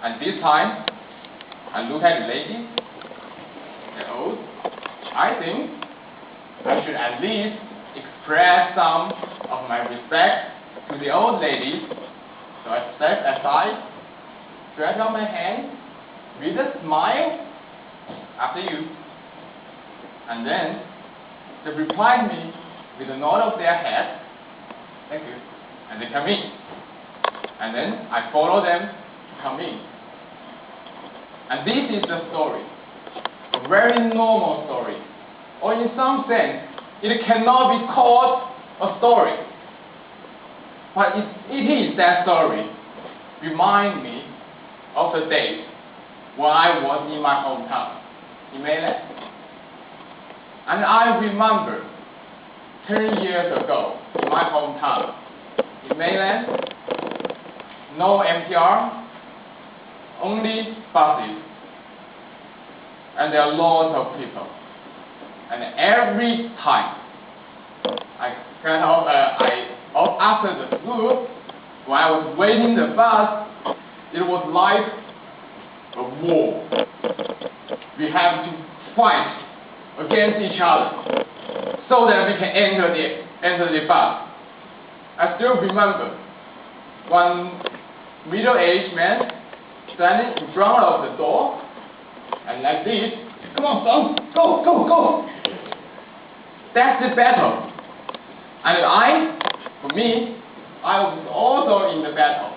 And this time, I look at the lady, and old. I think I should at least express some of my respect to the old lady. So I step aside, stretch out my hand, with a smile, after you. And then they reply me with a nod of their head, thank you, and they come in. And then I follow them to come in. And this is the story, a very normal story, or in some sense, it cannot be called a story. But it is that story remind me of the days when I was in my hometown, in mainland. And I remember 10 years ago, in my hometown, in mainland, no MTR, only buses, and there are lots of people. And every time I got out, after the school, when I was waiting the bus, it was like a war. We have to fight against each other so that we can enter the bus. I still remember one middle-aged man standing in front of the door and like this, come on son, go, go, go. That's the battle. And for me, I was also in the battle.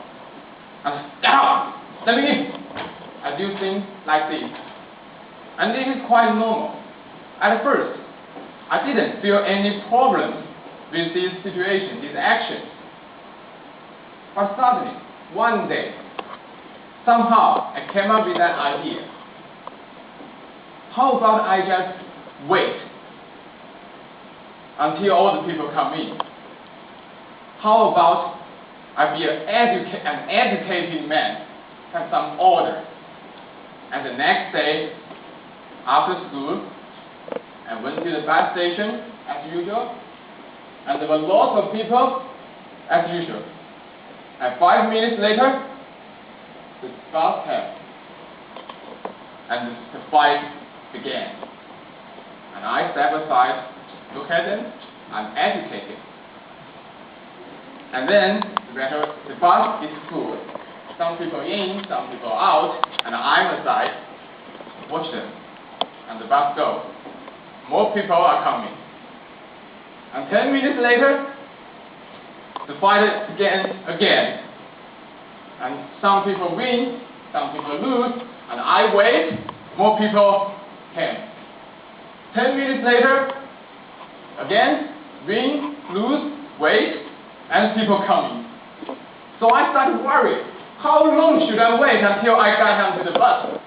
And down, let me in. I do things like this. And this is quite normal. At first, I didn't feel any problem with this situation, these actions. But suddenly, one day, somehow I came up with that idea. How about I just wait until all the people come in? How about I be an educated man, have some order, and the next day, after school, I went to the bus station as usual, and there were lots of people as usual. And 5 minutes later, the bus came, and the fight began. And I step aside, look at them, I'm educated. And then the bus is full. Some people in, some people out, and I'm aside, watch them, and the bus goes. More people are coming. And 10 minutes later, the fight began again. And some people win, some people lose, and I wait, more people came. 10 minutes later, again, win, lose, wait, and people coming. So I started worrying, how long should I wait until I got onto the bus?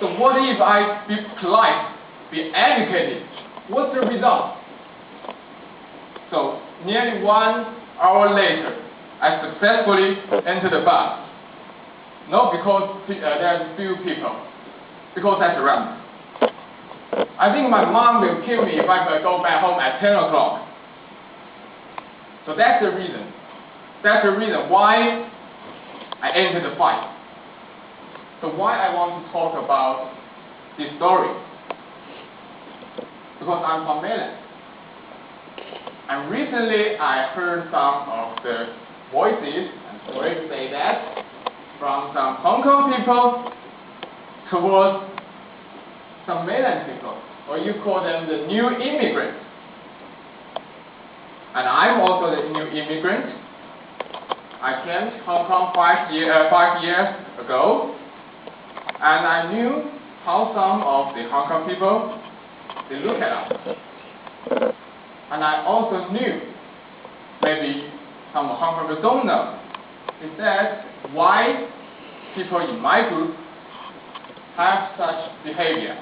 So what if I be polite, be educated? What's the result? So nearly 1 hour later, I successfully entered the bus. Not because there's few people, because that's random. I think my mom will kill me if I go back home at 10 o'clock. So that's the reason. That's the reason why I entered the fight. So why I want to talk about this story? Because I'm from mainland. And recently I heard some of the voices, I'm sorry to say that, from some Hong Kong people towards some mainland people, or you call them the new immigrants. And I'm also the new immigrant. I came to Hong Kong 5 years ago, and I knew how some of the Hong Kong people, they look at us. And I also knew, maybe some Hong Kong people don't know, is that why people in my group have such behavior.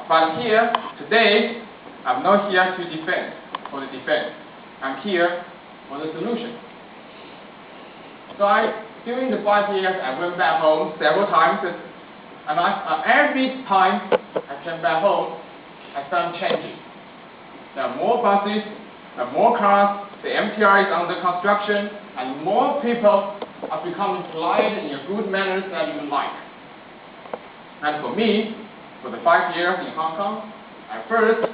But here, today, I'm not here to defend, for the defense. I'm here for the solution. So during the 5 years, I went back home several times, and every time I came back home, I started changing. There are more buses, there are more cars, the MTR is under construction, and more people are becoming polite in a good manners that you like. And for me, for the 5 years in Hong Kong, at first,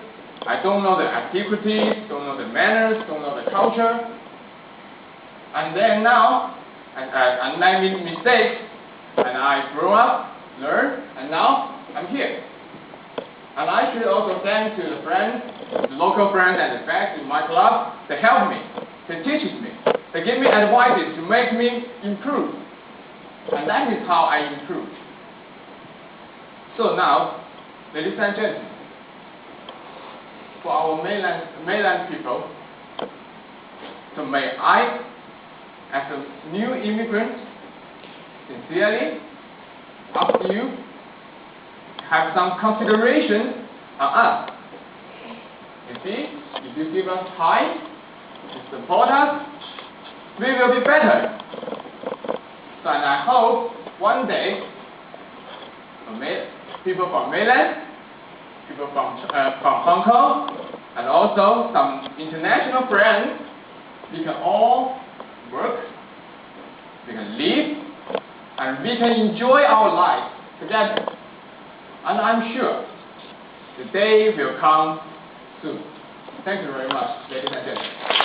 I don't know the antiquities, don't know the manners, don't know the culture. And then now, I made mistakes, and I grew up, learned, and now I'm here. And I should also thank to the friends, the local friends and the fact in my club, they help me, they teach me, they give me advices to make me improve. And that is how I improve. So now, ladies and gentlemen, for our mainland people, so may I, as a new immigrant, sincerely ask you have some consideration on us. You see, if you give us time, to support us, we will be better. So, and I hope one day, people from mainland, people from Hong Kong, and also some international friends, we can all work, we can live, and we can enjoy our life together. And I'm sure the day will come soon. Thank you very much, ladies and gentlemen.